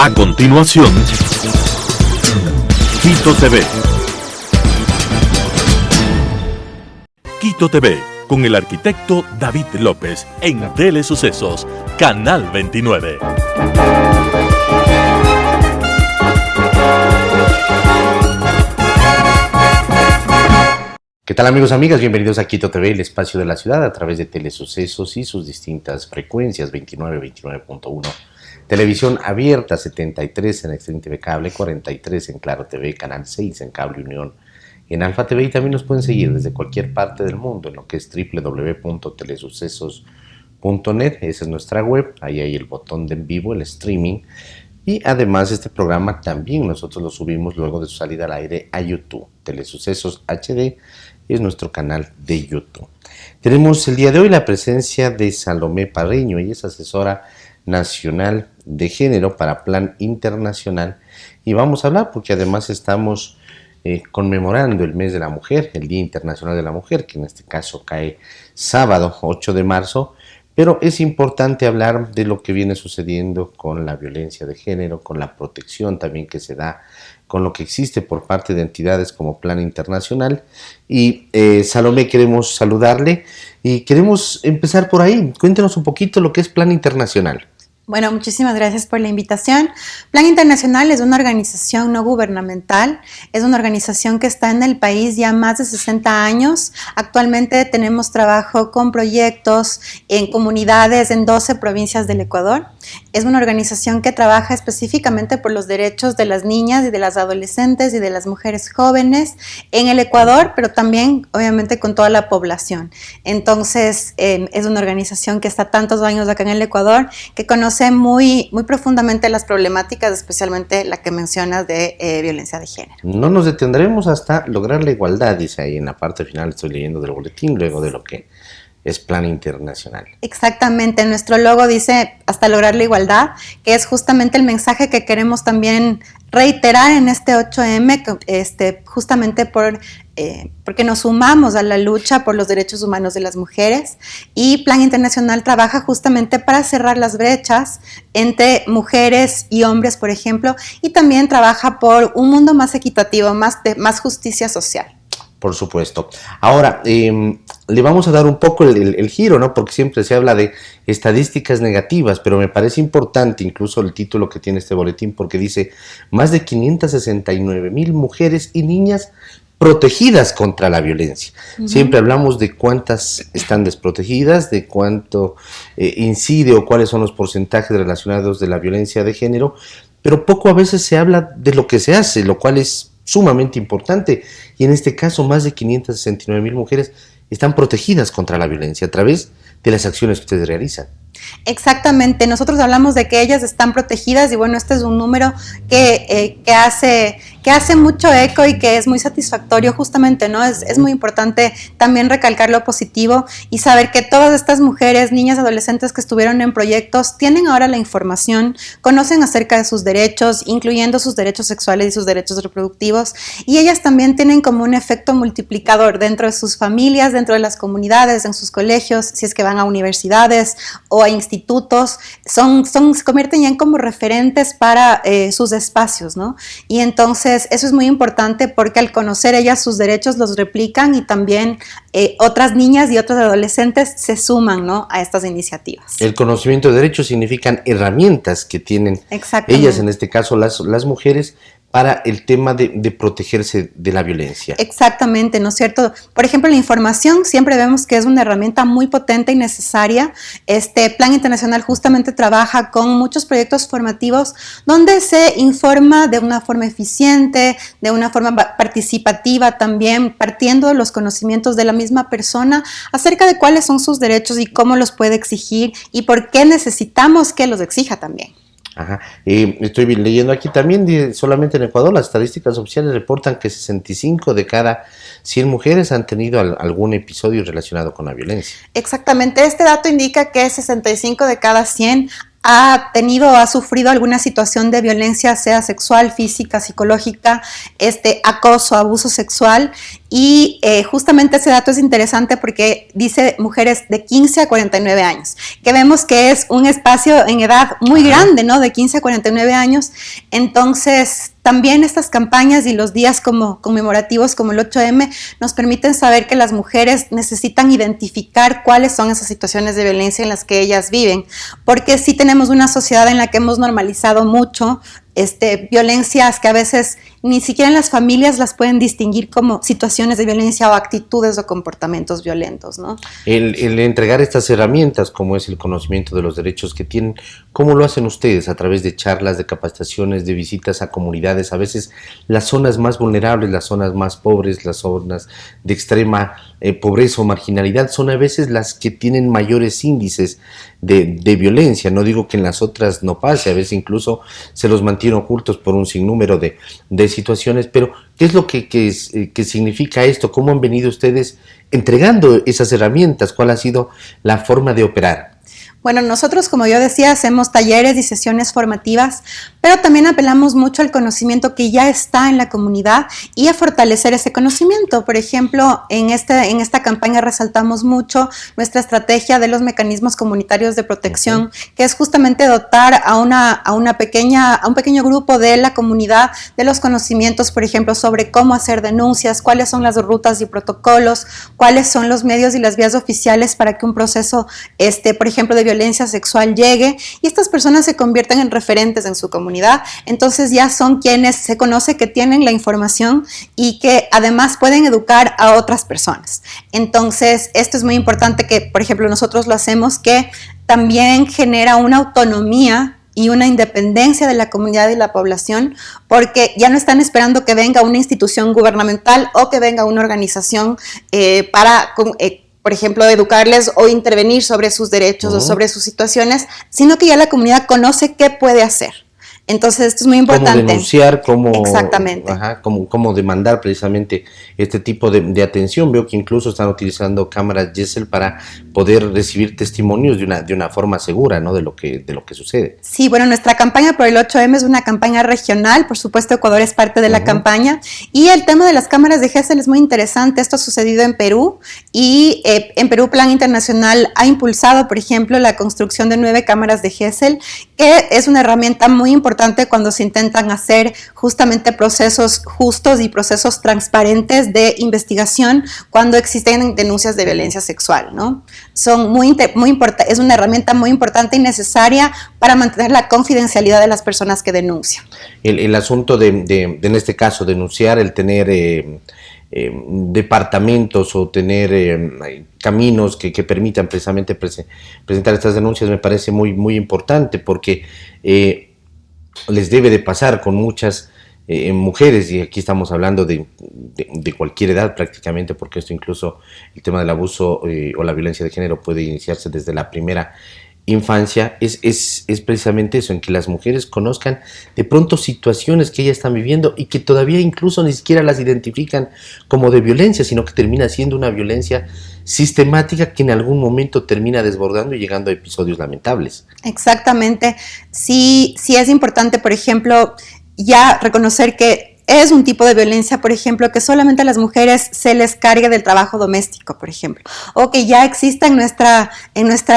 A continuación, Quito TV. Quito TV, con el arquitecto David López, en Telesucesos, Canal 29. ¿Qué tal, amigos, amigas? Bienvenidos a Quito TV, el espacio de la ciudad a través de Telesucesos y sus distintas frecuencias, 29, 29.1, televisión abierta, 73 en Extreme TV Cable, 43 en Claro TV, Canal 6 en Cable Unión, en Alfa TV, y también nos pueden seguir desde cualquier parte del mundo en lo que es www.telesucesos.net. Esa es nuestra web, ahí hay el botón de en vivo, el streaming, y además este programa también nosotros lo subimos luego de su salida al aire a YouTube. Telesucesos HD es nuestro canal de YouTube. Tenemos el día de hoy la presencia de Salomé Parreño. Ella es asesora nacional de género para Plan Internacional, y vamos a hablar porque además estamos conmemorando el mes de la mujer, el Día Internacional de la Mujer, que en este caso cae sábado 8 de marzo, pero es importante hablar de lo que viene sucediendo con la violencia de género, con la protección también que se da, con lo que existe por parte de entidades como Plan Internacional. Y Salomé, queremos saludarle y queremos empezar por ahí. Cuéntenos un poquito lo que es Plan Internacional. Bueno, muchísimas gracias por la invitación. Plan Internacional es una organización no gubernamental, es una organización que está en el país ya más de 60 años. Actualmente tenemos trabajo con proyectos en comunidades en 12 provincias del Ecuador. Es una organización que trabaja específicamente por los derechos de las niñas y de las adolescentes y de las mujeres jóvenes en el Ecuador, pero también obviamente con toda la población. Entonces es una organización que está tantos años acá en el Ecuador, que conoce muy profundamente las problemáticas, especialmente la que mencionas de violencia de género. No nos detendremos hasta lograr la igualdad, dice ahí en la parte final, estoy leyendo del boletín, luego de lo que es Plan Internacional. Exactamente, nuestro logo dice hasta lograr la igualdad, que es justamente el mensaje que queremos también reiterar en este 8M, justamente porque nos sumamos a la lucha por los derechos humanos de las mujeres, y Plan Internacional trabaja justamente para cerrar las brechas entre mujeres y hombres, por ejemplo, y también trabaja por un mundo más equitativo, más justicia social. Por supuesto. Ahora, le vamos a dar un poco el giro, ¿no? Porque siempre se habla de estadísticas negativas, pero me parece importante incluso el título que tiene este boletín, porque dice más de 569,000 mujeres y niñas protegidas contra la violencia. Siempre hablamos de cuántas están desprotegidas, de cuánto incide o cuáles son los porcentajes relacionados de la violencia de género, pero poco a veces se habla de lo que se hace, lo cual es sumamente importante, y en este caso más de 569,000 mujeres están protegidas contra la violencia a través de las acciones que ustedes realizan. Exactamente, nosotros hablamos de que ellas están protegidas, y bueno, este es un número que hace mucho eco y que es muy satisfactorio justamente, ¿no? Es muy importante también recalcar lo positivo y saber que todas estas mujeres, niñas, adolescentes que estuvieron en proyectos tienen ahora la información, conocen acerca de sus derechos, incluyendo sus derechos sexuales y sus derechos reproductivos, y ellas también tienen como un efecto multiplicador dentro de sus familias, dentro de las comunidades, en sus colegios, si es que van a universidades o a institutos, se convierten ya en como referentes para sus espacios, ¿no? Y entonces eso es muy importante porque al conocer ellas sus derechos los replican, y también otras niñas y otros adolescentes se suman, ¿no?, a estas iniciativas. El conocimiento de derechos significan herramientas que tienen ellas, en este caso las mujeres, para el tema de protegerse de la violencia. Exactamente, ¿no es cierto? Por ejemplo, la información siempre vemos que es una herramienta muy potente y necesaria. Plan Internacional justamente trabaja con muchos proyectos formativos donde se informa de una forma eficiente, de una forma participativa también, partiendo de los conocimientos de la misma persona acerca de cuáles son sus derechos y cómo los puede exigir y por qué necesitamos que los exija también. Ajá. Estoy leyendo aquí también, solamente en Ecuador las estadísticas oficiales reportan que 65 de cada 100 mujeres han tenido algún episodio relacionado con la violencia. Exactamente, este dato indica que 65 de cada 100 ha sufrido alguna situación de violencia, sea sexual, física, psicológica, acoso, abuso sexual, y justamente ese dato es interesante porque dice mujeres de 15 a 49 años, que vemos que es un espacio en edad muy grande, ¿no? De 15 a 49 años. Entonces, también estas campañas y los días como conmemorativos como el 8M nos permiten saber que las mujeres necesitan identificar cuáles son esas situaciones de violencia en las que ellas viven, porque sí tenemos una sociedad en la que hemos normalizado mucho violencias que a veces ni siquiera en las familias las pueden distinguir como situaciones de violencia o actitudes o comportamientos violentos, ¿no? El entregar estas herramientas, como es el conocimiento de los derechos que tienen, ¿cómo lo hacen ustedes? A través de charlas, de capacitaciones, de visitas a comunidades, a veces las zonas más vulnerables, las zonas más pobres, las zonas de extrema pobreza o marginalidad, son a veces las que tienen mayores índices de violencia. No digo que en las otras no pase, a veces incluso se los mantiene ocultos por un sinnúmero de situaciones, pero ¿qué es lo que significa esto? ¿Cómo han venido ustedes entregando esas herramientas? ¿Cuál ha sido la forma de operar? Bueno, nosotros, como yo decía, hacemos talleres y sesiones formativas, pero también apelamos mucho al conocimiento que ya está en la comunidad y a fortalecer ese conocimiento. Por ejemplo, en esta campaña resaltamos mucho nuestra estrategia de los mecanismos comunitarios de protección, que es justamente dotar a un pequeño grupo de la comunidad de los conocimientos, por ejemplo, sobre cómo hacer denuncias, cuáles son las rutas y protocolos, cuáles son los medios y las vías oficiales para que un proceso, por ejemplo, de violencia sexual llegue, y estas personas se convierten en referentes en su comunidad. Entonces ya son quienes se conoce que tienen la información y que además pueden educar a otras personas. Entonces esto es muy importante, que por ejemplo nosotros lo hacemos, que también genera una autonomía y una independencia de la comunidad y la población, porque ya no están esperando que venga una institución gubernamental o que venga una organización por ejemplo, educarles o intervenir sobre sus derechos o sobre sus situaciones, sino que ya la comunidad conoce qué puede hacer. Entonces, esto es muy importante. Cómo denunciar, Exactamente. Cómo demandar precisamente este tipo de atención. Veo que incluso están utilizando cámaras Gesell para poder recibir testimonios de una forma segura, ¿no? de lo que sucede. Sí, bueno, nuestra campaña por el 8M es una campaña regional, por supuesto Ecuador es parte de la campaña, y el tema de las cámaras de Gesell es muy interesante. Esto ha sucedido en Perú, y en Perú Plan Internacional ha impulsado, por ejemplo, la construcción de 9 cámaras de Gesell, que es una herramienta muy importante cuando se intentan hacer justamente procesos justos y procesos transparentes de investigación cuando existen denuncias de violencia sexual, ¿no? Es una herramienta muy importante y necesaria para mantener la confidencialidad de las personas que denuncian. El asunto de en este caso, denunciar, el tener departamentos o tener caminos que permitan precisamente presentar estas denuncias, me parece muy, muy importante, porque les debe de pasar con muchas mujeres, y aquí estamos hablando de cualquier edad prácticamente, porque esto incluso el tema del abuso o la violencia de género puede iniciarse desde la primera infancia. Es precisamente eso, en que las mujeres conozcan de pronto situaciones que ellas están viviendo y que todavía incluso ni siquiera las identifican como de violencia, sino que termina siendo una violencia sistemática que en algún momento termina desbordando y llegando a episodios lamentables. Exactamente. Sí es importante, por ejemplo, ya reconocer que es un tipo de violencia, por ejemplo, que solamente a las mujeres se les cargue del trabajo doméstico, por ejemplo, o que ya exista en nuestra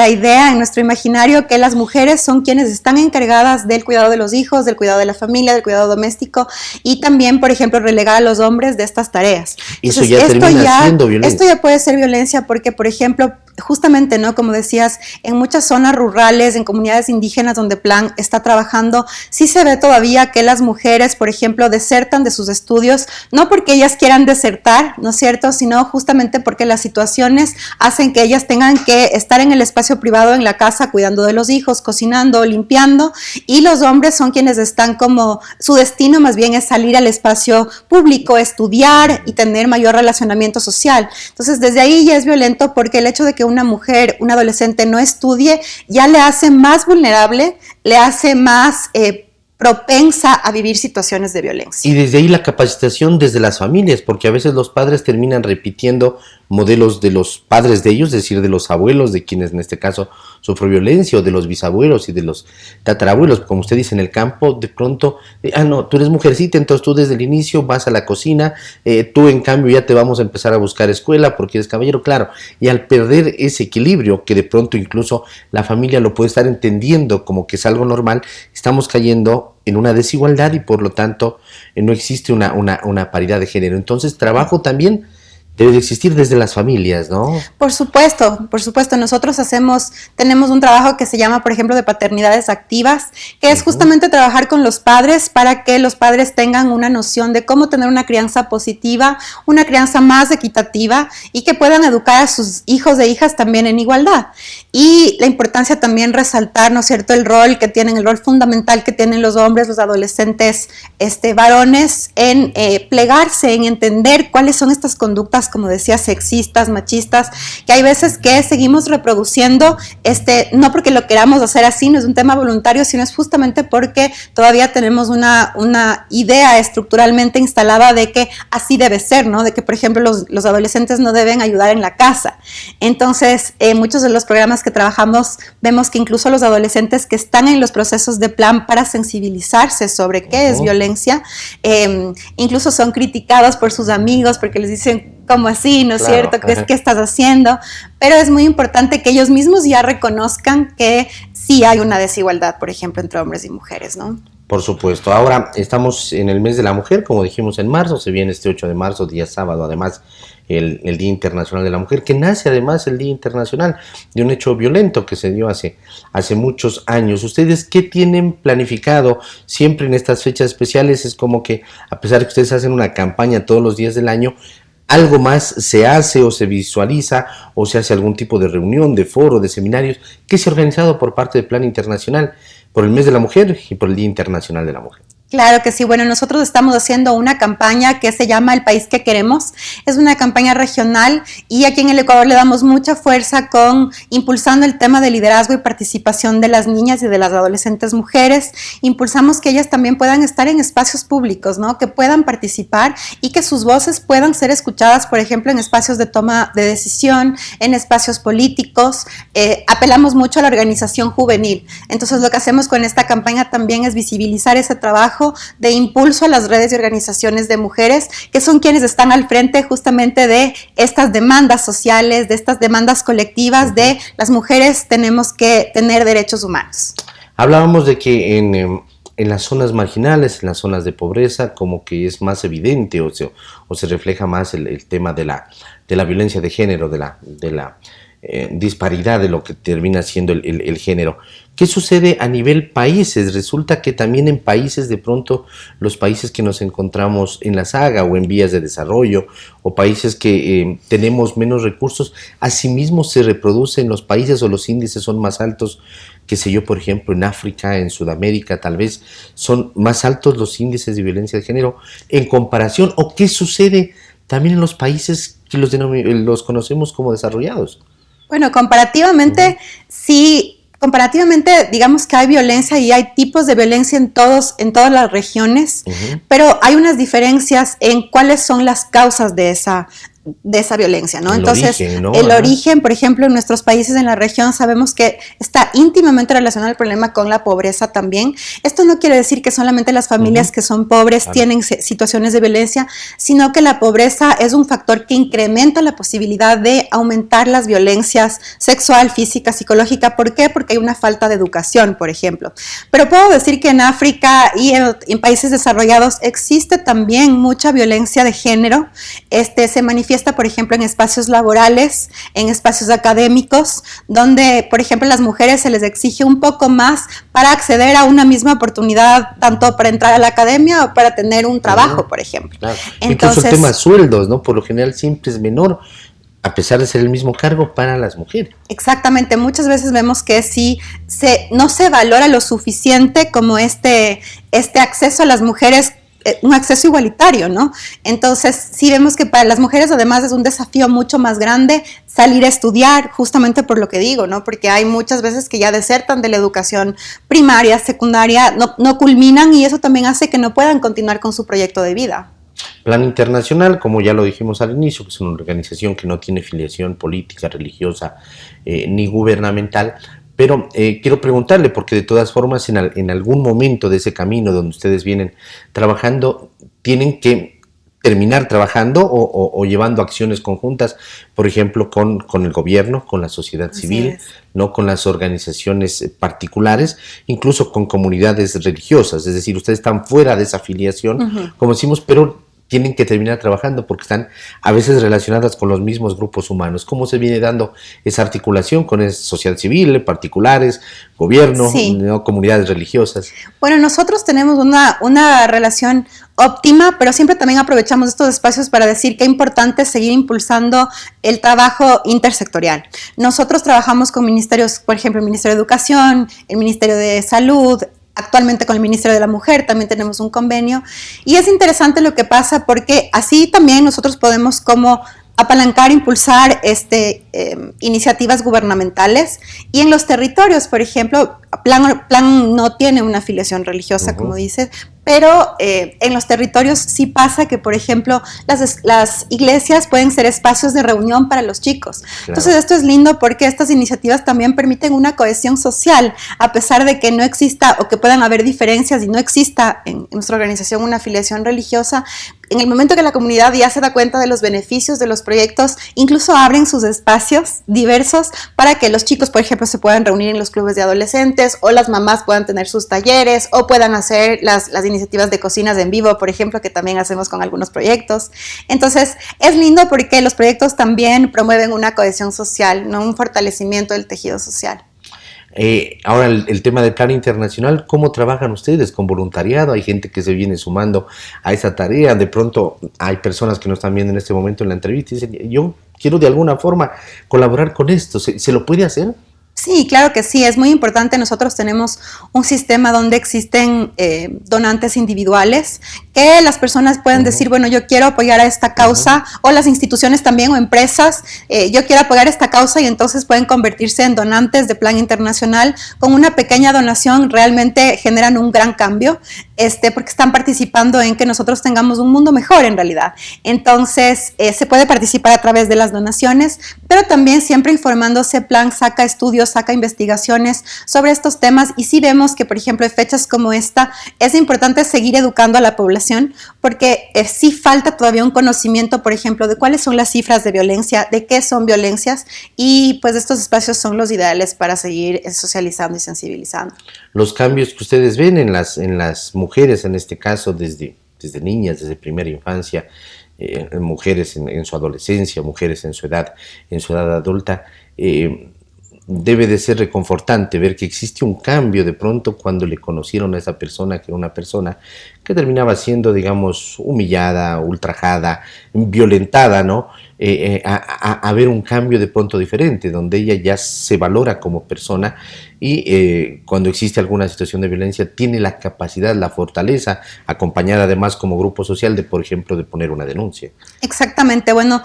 idea, en nuestro imaginario, que las mujeres son quienes están encargadas del cuidado de los hijos, del cuidado de la familia, del cuidado doméstico, y también, por ejemplo, relegar a los hombres de estas tareas. Entonces, eso ya termina siendo violencia. Esto ya puede ser violencia porque, por ejemplo, justamente, ¿no? Como decías, en muchas zonas rurales, en comunidades indígenas donde Plan está trabajando, sí se ve todavía que las mujeres, por ejemplo, desertan de sus estudios, no porque ellas quieran desertar, ¿no es cierto?, sino justamente porque las situaciones hacen que ellas tengan que estar en el espacio privado, en la casa, cuidando de los hijos, cocinando, limpiando, y los hombres son quienes están como, su destino más bien es salir al espacio público, estudiar y tener mayor relacionamiento social. Entonces, desde ahí ya es violento, porque el hecho de que una mujer, una adolescente no estudie, ya le hace más vulnerable, le hace más propensa a vivir situaciones de violencia. Y desde ahí la capacitación desde las familias, porque a veces los padres terminan repitiendo modelos de los padres de ellos, es decir, de los abuelos, de quienes en este caso sufrió violencia, o de los bisabuelos y de los tatarabuelos, como usted dice, en el campo, de pronto, no, tú eres mujercita, entonces tú desde el inicio vas a la cocina, tú en cambio ya te vamos a empezar a buscar escuela porque eres caballero, claro, y al perder ese equilibrio, que de pronto incluso la familia lo puede estar entendiendo como que es algo normal, estamos cayendo en una desigualdad y por lo tanto no existe una paridad de género. Entonces, trabajo también debe de existir desde las familias, ¿no? Por supuesto. Nosotros tenemos un trabajo que se llama, por ejemplo, de paternidades activas, que es justamente trabajar con los padres para que los padres tengan una noción de cómo tener una crianza positiva, una crianza más equitativa y que puedan educar a sus hijos e hijas también en igualdad. Y la importancia también resaltar, ¿no es cierto?, el rol fundamental que tienen los hombres, los adolescentes varones en plegarse, en entender cuáles son estas conductas, como decía, sexistas, machistas, que hay veces que seguimos reproduciendo, no porque lo queramos hacer así, no es un tema voluntario, sino es justamente porque todavía tenemos una idea estructuralmente instalada de que así debe ser, ¿no? De que, por ejemplo, los adolescentes no deben ayudar en la casa. Entonces, muchos de los programas que trabajamos, vemos que incluso los adolescentes que están en los procesos de plan para sensibilizarse sobre qué es violencia, incluso son criticados por sus amigos porque les dicen, ¿cómo así? ¿No es cierto? ¿Qué estás haciendo? Pero es muy importante que ellos mismos ya reconozcan que sí hay una desigualdad, por ejemplo, entre hombres y mujeres, ¿no? Por supuesto. Ahora estamos en el mes de la mujer, como dijimos en marzo, se viene este 8 de marzo, día sábado, además el Día Internacional de la Mujer, que nace además el Día Internacional de un hecho violento que se dio hace muchos años. ¿Ustedes qué tienen planificado siempre en estas fechas especiales? Es como que a pesar de que ustedes hacen una campaña todos los días del año, ¿algo más se hace o se visualiza o se hace algún tipo de reunión, de foro, de seminarios que se ha organizado por parte del Plan Internacional por el Mes de la Mujer y por el Día Internacional de la Mujer? Claro que sí. Bueno, nosotros estamos haciendo una campaña que se llama El País que Queremos. Es una campaña regional y aquí en el Ecuador le damos mucha fuerza impulsando el tema de liderazgo y participación de las niñas y de las adolescentes mujeres. Impulsamos que ellas también puedan estar en espacios públicos, ¿no? Que puedan participar y que sus voces puedan ser escuchadas, por ejemplo, en espacios de toma de decisión, en espacios políticos. Apelamos mucho a la organización juvenil. Entonces, lo que hacemos con esta campaña también es visibilizar ese trabajo de impulso a las redes y organizaciones de mujeres, que son quienes están al frente justamente de estas demandas sociales, de estas demandas colectivas de las mujeres tenemos que tener derechos humanos. Hablábamos de que en las zonas marginales, en las zonas de pobreza, como que es más evidente o se refleja más el tema de la violencia de género, de la disparidad de lo que termina siendo el género. ¿Qué sucede a nivel países? Resulta que también en países, de pronto, los países que nos encontramos en la saga o en vías de desarrollo, o países que tenemos menos recursos, asimismo se reproducen los países o los índices son más altos, qué sé yo, por ejemplo, en África, en Sudamérica, tal vez son más altos los índices de violencia de género en comparación, o qué sucede también en los países que los conocemos como desarrollados. Bueno, comparativamente, sí, digamos que hay violencia y hay tipos de violencia en todas las regiones, pero hay unas diferencias en cuáles son las causas de esa violencia, ¿no? Entonces, el origen, por ejemplo, en nuestros países en la región sabemos que está íntimamente relacionado el problema con la pobreza también. Esto no quiere decir que solamente las familias que son pobres tienen situaciones de violencia, sino que la pobreza es un factor que incrementa la posibilidad de aumentar las violencias sexual, física, psicológica. ¿Por qué? Porque hay una falta de educación, por ejemplo. Pero puedo decir que en África y en países desarrollados existe también mucha violencia de género. Se manifiesta, por ejemplo, en espacios laborales, en espacios académicos, donde, por ejemplo, a las mujeres se les exige un poco más para acceder a una misma oportunidad, tanto para entrar a la academia o para tener un trabajo, por ejemplo. Claro. Entonces, incluso el tema de sueldos, ¿no? Por lo general siempre es menor, a pesar de ser el mismo cargo para las mujeres. Exactamente, muchas veces vemos que no se valora lo suficiente como este acceso a las mujeres, un acceso igualitario, ¿no? Entonces, sí vemos que para las mujeres además es un desafío mucho más grande salir a estudiar, justamente por lo que digo, ¿no? Porque hay muchas veces que ya desertan de la educación primaria, secundaria, no culminan y eso también hace que no puedan continuar con su proyecto de vida. Plan Internacional, como ya lo dijimos al inicio, que es una organización que no tiene filiación política, religiosa ni gubernamental, pero quiero preguntarle, porque de todas formas en algún momento de ese camino donde ustedes vienen trabajando, tienen que terminar trabajando o llevando acciones conjuntas, por ejemplo, con el gobierno, con la sociedad civil, no con las organizaciones particulares, incluso con comunidades religiosas, es decir, ustedes están fuera de esa afiliación, como decimos, pero tienen que terminar trabajando porque están a veces relacionadas con los mismos grupos humanos. ¿Cómo se viene dando esa articulación con sociedad civil, particulares, gobierno, ¿no? Comunidades religiosas? Bueno, nosotros tenemos una relación óptima, pero siempre también aprovechamos estos espacios para decir que es importante seguir impulsando el trabajo intersectorial. Nosotros trabajamos con ministerios, por ejemplo, el Ministerio de Educación, el Ministerio de Salud, actualmente con el Ministerio de la Mujer también tenemos un convenio, y es interesante lo que pasa porque así también nosotros podemos como apalancar, impulsar iniciativas gubernamentales, y en los territorios, por ejemplo, Plan no tiene una afiliación religiosa, como dices, pero en los territorios sí pasa que, por ejemplo, las iglesias pueden ser espacios de reunión para los chicos. Claro. Entonces esto es lindo porque estas iniciativas también permiten una cohesión social, a pesar de que no exista o que puedan haber diferencias y no exista en nuestra organización una afiliación religiosa. En el momento que la comunidad ya se da cuenta de los beneficios de los proyectos, incluso abren sus espacios diversos para que los chicos, por ejemplo, se puedan reunir en los clubes de adolescentes, o las mamás puedan tener sus talleres, o puedan hacer las iniciativas de cocinas en vivo, por ejemplo, que también hacemos con algunos proyectos. Entonces, es lindo porque los proyectos también promueven una cohesión social, ¿no? Un fortalecimiento del tejido social. Ahora el tema del Plan Internacional, ¿cómo trabajan ustedes? ¿Con voluntariado? ¿Hay gente que se viene sumando a esa tarea? De pronto hay personas que nos están viendo en este momento en la entrevista y dicen, yo quiero de alguna forma colaborar con esto, ¿se lo puede hacer? Sí, claro que sí, es muy importante. Nosotros tenemos un sistema donde existen donantes individuales que las personas pueden decir, bueno, yo quiero apoyar a esta causa, o las instituciones también o empresas, yo quiero apoyar esta causa, y entonces pueden convertirse en donantes de Plan Internacional. Con una pequeña donación realmente generan un gran cambio, porque están participando en que nosotros tengamos un mundo mejor en realidad. Entonces, se puede participar a través de las donaciones, pero también siempre informándose. Plan saca estudios, saca investigaciones sobre estos temas, y sí vemos que, por ejemplo, en fechas como esta, es importante seguir educando a la población, porque sí falta todavía un conocimiento, por ejemplo, de cuáles son las cifras de violencia, de qué son violencias, y pues estos espacios son los ideales para seguir socializando y sensibilizando. Los cambios que ustedes ven en las mujeres, en este caso, desde niñas, desde primera infancia, mujeres en su adolescencia, mujeres en su edad adulta, debe de ser reconfortante ver que existe un cambio de pronto cuando le conocieron a esa persona, que era una persona que terminaba siendo, digamos, humillada, ultrajada, violentada, ¿no? A ver un cambio de pronto diferente, donde ella ya se valora como persona, y cuando existe alguna situación de violencia tiene la capacidad, la fortaleza, acompañada además como grupo social, de, por ejemplo, de poner una denuncia. Exactamente, bueno,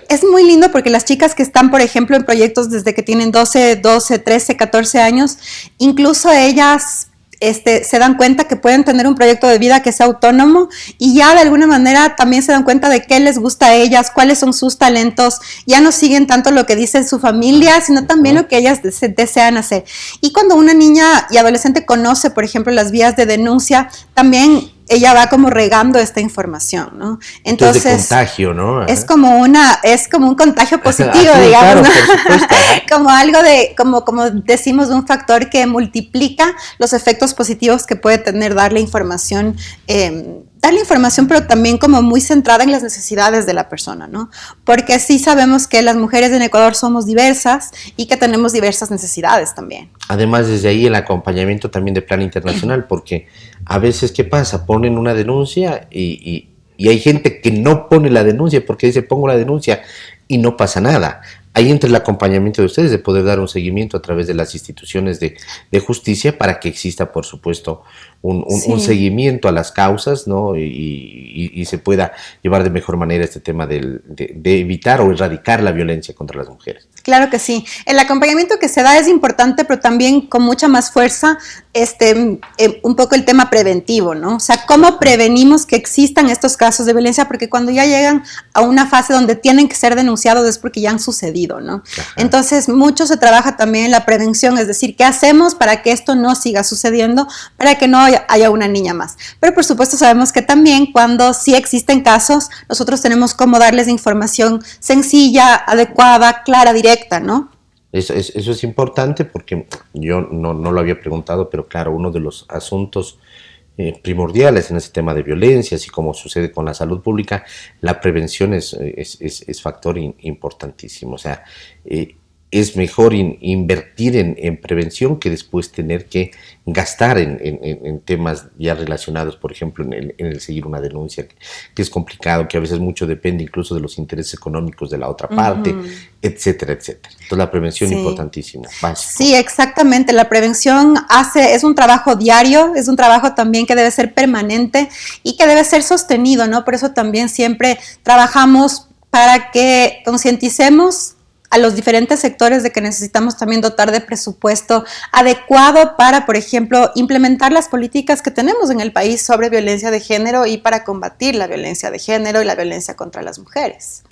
es muy lindo porque las chicas que están, por ejemplo, en proyectos desde que tienen 12, 13, 14 años, incluso ellas se dan cuenta que pueden tener un proyecto de vida que sea autónomo, y ya de alguna manera también se dan cuenta de qué les gusta a ellas, cuáles son sus talentos. Ya no siguen tanto lo que dice su familia, sino también lo que ellas desean hacer. Y cuando una niña y adolescente conoce, por ejemplo, las vías de denuncia, también ella va como regando esta información, ¿no? Entonces, de contagio, ¿no? Es como un contagio positivo, sí, digamos, claro, ¿no? Por supuesto, como algo de, como decimos, un factor que multiplica los efectos positivos que puede tener darle información, pero también como muy centrada en las necesidades de la persona, ¿no? Porque sí sabemos que las mujeres en Ecuador somos diversas y que tenemos diversas necesidades también. Además, desde ahí el acompañamiento también de Plan Internacional, porque a veces, ¿qué pasa? Ponen una denuncia y hay gente que no pone la denuncia porque dice, pongo la denuncia y no pasa nada. Ahí entra el acompañamiento de ustedes, de poder dar un seguimiento a través de las instituciones de justicia, para que exista, por supuesto, un seguimiento a las causas, ¿no? Y se pueda llevar de mejor manera este tema de evitar o erradicar la violencia contra las mujeres. Claro que sí. El acompañamiento que se da es importante, pero también con mucha más fuerza un poco el tema preventivo, ¿no? O sea, ¿cómo prevenimos que existan estos casos de violencia? Porque cuando ya llegan a una fase donde tienen que ser denunciados es porque ya han sucedido, ¿no? Ajá. Entonces, mucho se trabaja también en la prevención, es decir, ¿qué hacemos para que esto no siga sucediendo, para que no haya una niña más? Pero, por supuesto, sabemos que también cuando sí existen casos, nosotros tenemos cómo darles información sencilla, adecuada, clara, directa, ¿no? Eso es importante porque yo no lo había preguntado, pero claro, uno de los asuntos primordiales en ese tema de violencia, así como sucede con la salud pública, la prevención es factor importantísimo. O sea, es mejor invertir en prevención que después tener que gastar en temas ya relacionados, por ejemplo, en el seguir una denuncia, que es complicado, que a veces mucho depende incluso de los intereses económicos de la otra parte, etcétera, etcétera. Entonces la prevención es importantísima, básico. Sí, exactamente. La prevención es un trabajo diario, es un trabajo también que debe ser permanente y que debe ser sostenido, ¿no? Por eso también siempre trabajamos para que concienticemos a los diferentes sectores de que necesitamos también dotar de presupuesto adecuado para, por ejemplo, implementar las políticas que tenemos en el país sobre violencia de género y para combatir la violencia de género y la violencia contra las mujeres.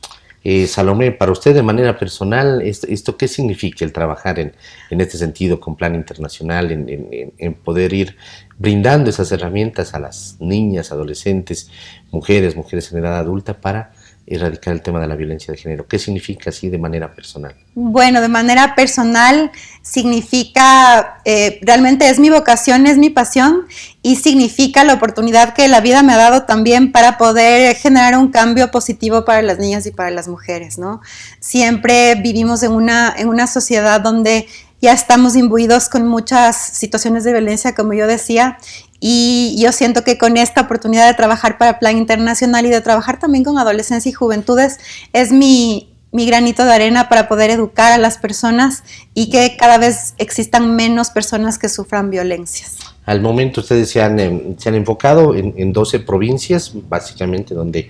Salomé, para usted de manera personal, ¿esto qué significa el trabajar en este sentido con Plan Internacional, en poder ir brindando esas herramientas a las niñas, adolescentes, mujeres en edad adulta para erradicar el tema de la violencia de género? ¿Qué significa así de manera personal? Bueno, de manera personal significa, realmente es mi vocación, es mi pasión y significa la oportunidad que la vida me ha dado también para poder generar un cambio positivo para las niñas y para las mujeres, ¿no? Siempre vivimos en una sociedad donde ya estamos imbuidos con muchas situaciones de violencia, como yo decía, y yo siento que con esta oportunidad de trabajar para Plan Internacional y de trabajar también con adolescencia y juventudes es mi granito de arena para poder educar a las personas y que cada vez existan menos personas que sufran violencias. Al momento ustedes se han enfocado en 12 provincias, básicamente, donde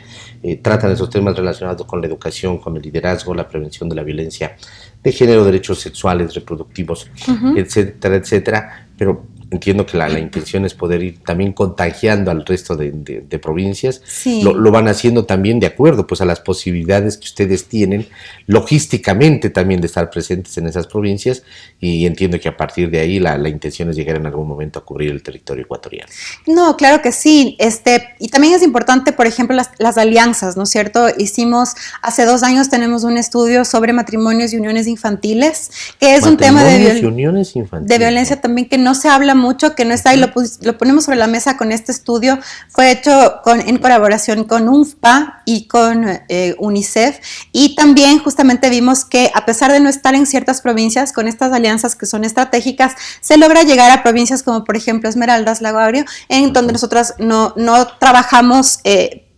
tratan esos temas relacionados con la educación, con el liderazgo, la prevención de la violencia de género, derechos sexuales, reproductivos, etcétera, etcétera, pero entiendo que la intención es poder ir también contagiando al resto de provincias. Sí. Lo van haciendo también de acuerdo pues a las posibilidades que ustedes tienen logísticamente también de estar presentes en esas provincias, y entiendo que a partir de ahí la intención es llegar en algún momento a cubrir el territorio ecuatoriano. No, claro que sí. Y también es importante, por ejemplo, las alianzas, ¿no es cierto? Hace 2 años tenemos un estudio sobre matrimonios y uniones infantiles, que es un tema de violencia también que no se habla mucho, que no está ahí, lo ponemos sobre la mesa con este estudio. Fue hecho en colaboración con UNFPA y con UNICEF, y también justamente vimos que a pesar de no estar en ciertas provincias, con estas alianzas que son estratégicas, se logra llegar a provincias como por ejemplo Esmeraldas, Lago Agrio, en donde nosotras no trabajamos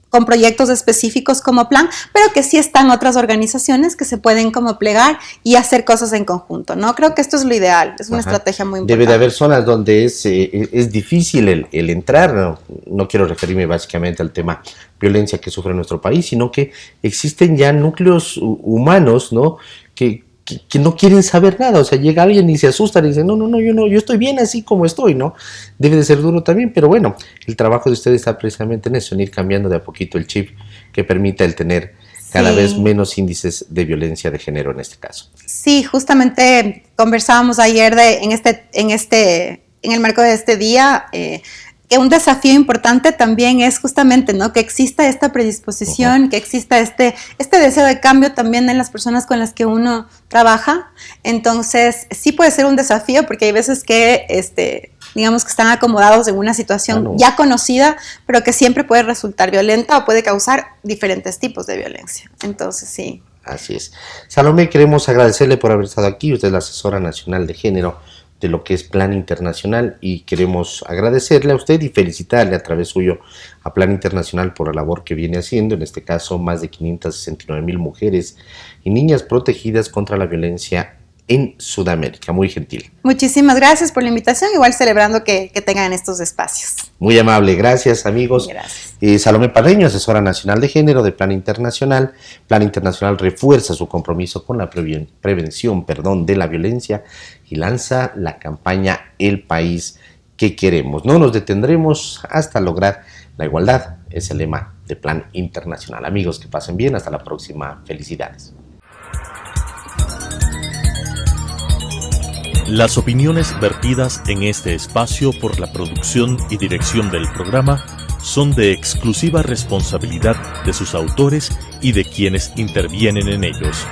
con proyectos específicos como plan, pero que sí están otras organizaciones que se pueden como plegar y hacer cosas en conjunto, ¿no? Creo que esto es lo ideal, es una estrategia muy importante. Debe de haber zonas donde es difícil el entrar, no quiero referirme básicamente al tema violencia que sufre nuestro país, sino que existen ya núcleos humanos, ¿no?, que no quieren saber nada. O sea, llega alguien y se asusta y dice, yo estoy bien así como estoy, ¿no? Debe de ser duro también, pero bueno, el trabajo de ustedes está precisamente en eso, en ir cambiando de a poquito el chip que permita el tener cada vez menos índices de violencia de género en este caso. Sí, justamente conversábamos ayer en el marco de este día, que un desafío importante también es justamente, ¿no?, que exista esta predisposición, que exista este deseo de cambio también en las personas con las que uno trabaja. Entonces, sí puede ser un desafío porque hay veces que, digamos que están acomodados en una situación ya conocida, pero que siempre puede resultar violenta o puede causar diferentes tipos de violencia. Entonces, sí. Así es. Salomé, queremos agradecerle por haber estado aquí. Usted es la asesora nacional de género de lo que es Plan Internacional, y queremos agradecerle a usted y felicitarle a través suyo a Plan Internacional por la labor que viene haciendo, en este caso más de 569,000 mujeres y niñas protegidas contra la violencia en Sudamérica. Muy gentil. Muchísimas gracias por la invitación, igual celebrando que tengan estos espacios. Muy amable, gracias amigos. Gracias. Salomé Parreño, asesora nacional de género de Plan Internacional. Plan Internacional refuerza su compromiso con la prevención de la violencia y lanza la campaña El País que Queremos. No nos detendremos hasta lograr la igualdad, es el lema de Plan Internacional. Amigos, que pasen bien, hasta la próxima. Felicidades. Las opiniones vertidas en este espacio por la producción y dirección del programa son de exclusiva responsabilidad de sus autores y de quienes intervienen en ellos.